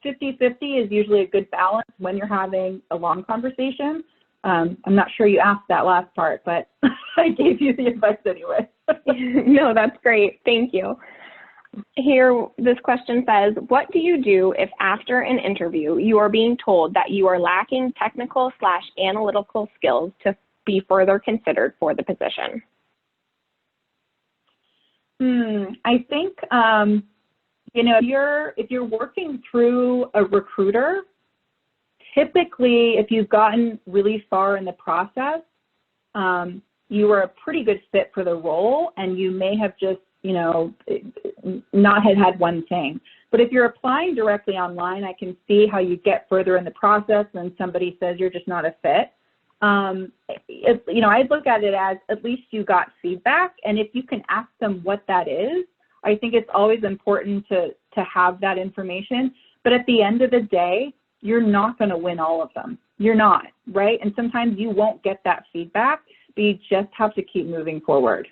50-50 is usually a good balance when you're having a long conversation. I'm not sure you asked that last part, but I gave you the advice anyway. No, that's great. Thank you. Here, this question says, what do you do if after an interview you are being told that you are lacking technical/analytical skills to be further considered for the position? I think, if you're working through a recruiter, typically if you've gotten really far in the process, you are a pretty good fit for the role, and you may have just not had one thing. But if you're applying directly online, I can see how you get further in the process and somebody says you're just not a fit. I'd look at it as at least you got feedback, and if you can ask them what that is, I think it's always important to have that information. But at the end of the day, you're not going to win all of them. You're not, right? And sometimes you won't get that feedback, but you just have to keep moving forward.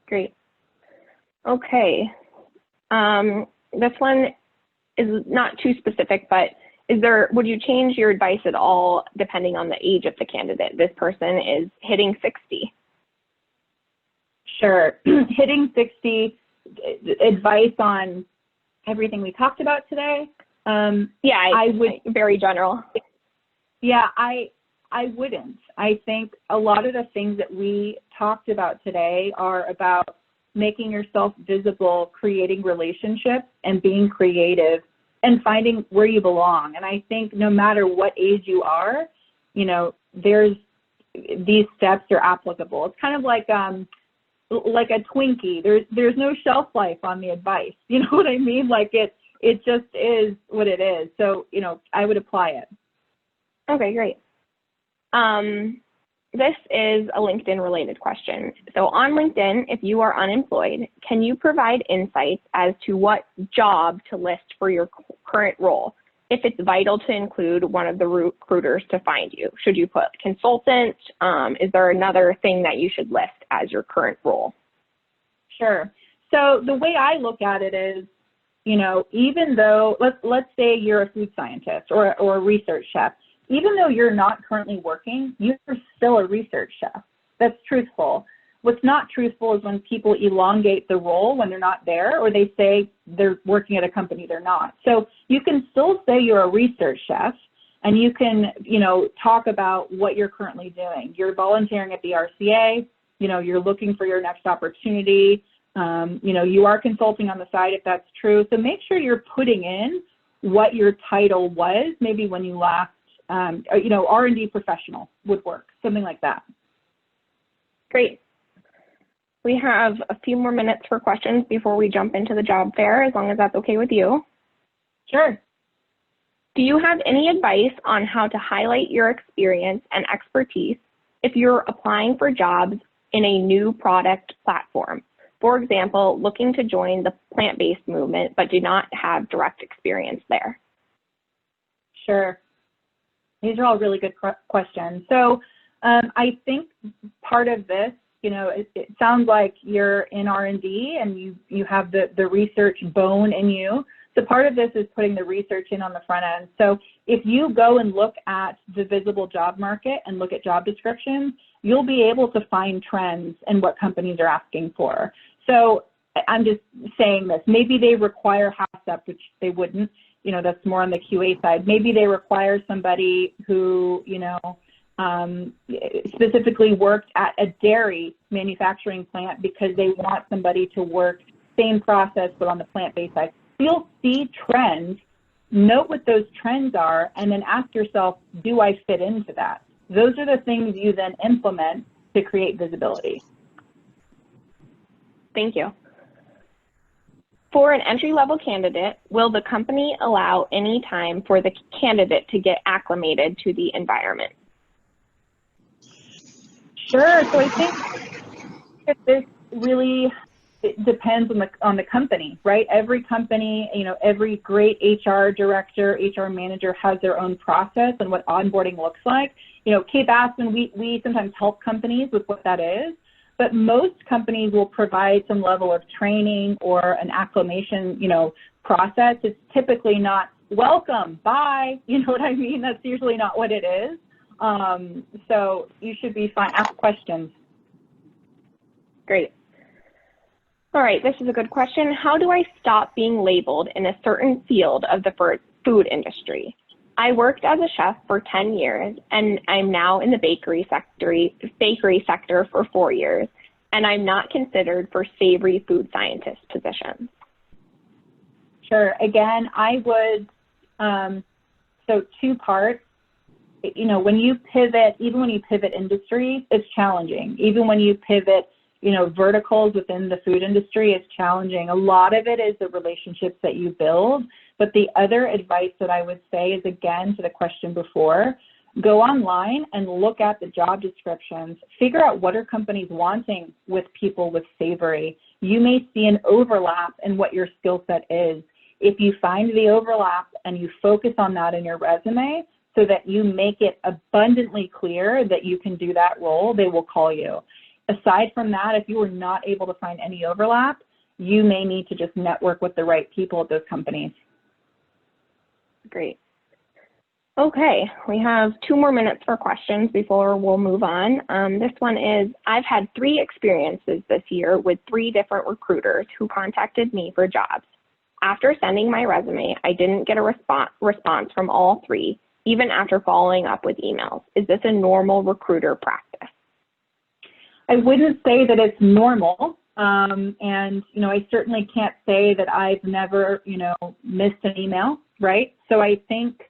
Great. Okay. This one is not too specific, but would you change your advice at all depending on the age of the candidate? This person is hitting 60. Sure. Hitting 60, advice on everything we talked about today? I would. Very general. Yeah, I wouldn't. I think a lot of the things that we talked about today are about making yourself visible, creating relationships, and being creative, and finding where you belong. And I think no matter what age you are, these steps are applicable. It's kind of like a Twinkie. There's no shelf life on the advice. You know what I mean? Like it just is what it is. So, I would apply it. Okay, great. This is a LinkedIn related question. So on LinkedIn, if you are unemployed, can you provide insights as to what job to list for your current role? If it's vital to include one of the recruiters to find you, should you put consultant? Is there another thing that you should list as your current role? Sure. So the way I look at it is, even though, let's say you're a food scientist or a research chef, even though you're not currently working, you're still a research chef. That's truthful. What's not truthful is when people elongate the role when they're not there, or they say they're working at a company they're not. So you can still say you're a research chef, and you can, talk about what you're currently doing. You're volunteering at the RCA, you're looking for your next opportunity, you are consulting on the side if that's true. So make sure you're putting in what your title was, maybe when you last, R&D professional would work, something like that. Great. We have a few more minutes for questions before we jump into the job fair, as long as that's okay with you. Sure. Do you have any advice on how to highlight your experience and expertise if you're applying for jobs in a new product platform? For example, looking to join the plant-based movement, but do not have direct experience there. Sure. These are all really good questions. So I think part of this, you know, it sounds like you're in R&D and you have the research bone in you. So part of this is putting the research in on the front end. So if you go and look at the visible job market and look at job descriptions, you'll be able to find trends in what companies are asking for. So I'm just saying this, maybe they require Haystack, which they wouldn't, you know, that's more on the QA side. Maybe they require somebody who, you know, specifically worked at a dairy manufacturing plant because they want somebody to work same process but on the plant-based side. You'll see trends, note what those trends are, and then ask yourself, do I fit into that? Those are the things you then implement to create visibility. Thank you. For an entry-level candidate, will the company allow any time for the candidate to get acclimated to the environment? Sure. So I think this really depends on the company, right? Every company, you know, every great HR director, HR manager has their own process and what onboarding looks like. You know, Kaye Bassman, we sometimes help companies with what that is. But most companies will provide some level of training or an acclimation, you know, process. It's typically not welcome, bye, you know what I mean? That's usually not what it is. So you should be fine. Ask questions. Great. All right, this is a good question. How do I stop being labeled in a certain field of the food industry? I worked as a chef for 10 years, and I'm now in the bakery sector for 4 years, and I'm not considered for savory food scientist positions. Sure. Again, I would, so 2 parts. You know, when you pivot, even when you pivot industry, it's challenging. Even when you pivot, you know, verticals within the food industry, it's challenging. A lot of it is the relationships that you build. But the other advice that I would say is, again, to the question before, go online and look at the job descriptions. Figure out what are companies wanting with people with savory. You may see an overlap in what your skill set is. If you find the overlap and you focus on that in your resume so that you make it abundantly clear that you can do that role, they will call you. Aside from that, if you are not able to find any overlap, you may need to just network with the right people at those companies. Great. Okay, we have 2 more minutes for questions before we'll move on. This one is, I've had 3 experiences this year with 3 different recruiters who contacted me for jobs. After sending my resume, I didn't get a response from all 3, even after following up with emails. Is this a normal recruiter practice? I wouldn't say that it's normal. And, you know, I certainly can't say that I've never, you know, missed an email, right? So I think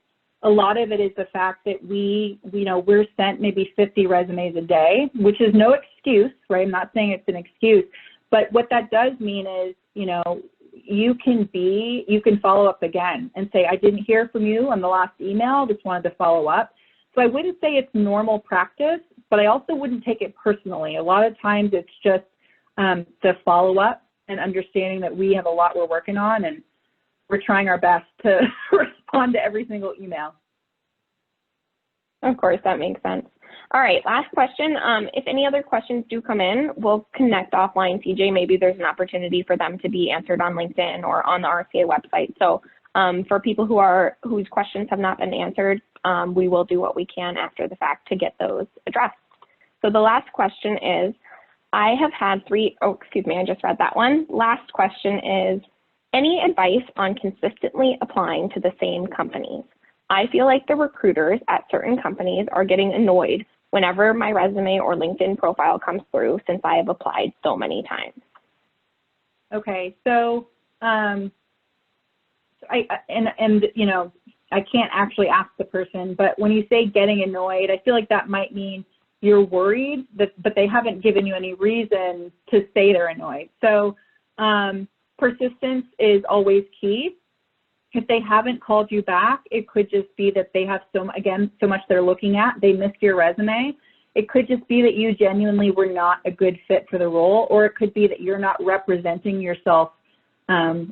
a lot of it is the fact that we're sent maybe 50 resumes a day, which is no excuse, right? I'm not saying it's an excuse, but what that does mean is, you know, you can follow up again and say, I didn't hear from you on the last email, just wanted to follow up. So I wouldn't say it's normal practice, but I also wouldn't take it personally. A lot of times it's just the follow-up and understanding that we have a lot we're working on and we're trying our best to respond to every single email. Of course, that makes sense. All right, last question. If any other questions do come in, we'll connect offline, CJ. Maybe there's an opportunity for them to be answered on LinkedIn or on the RCA website. So for people whose questions have not been answered, we will do what we can after the fact to get those addressed. So the last question is, I have had 3, oh, excuse me, I just read that one. Last question is, any advice on consistently applying to the same companies? I feel like the recruiters at certain companies are getting annoyed whenever my resume or LinkedIn profile comes through since I have applied so many times. Okay, so you know, I can't actually ask the person, but when you say getting annoyed, I feel like that might mean you're worried, but they haven't given you any reason to say they're annoyed. So persistence is always key. If they haven't called you back, it could just be that they have so much they're looking at, they missed your resume. It could just be that you genuinely were not a good fit for the role, or it could be that you're not representing yourself well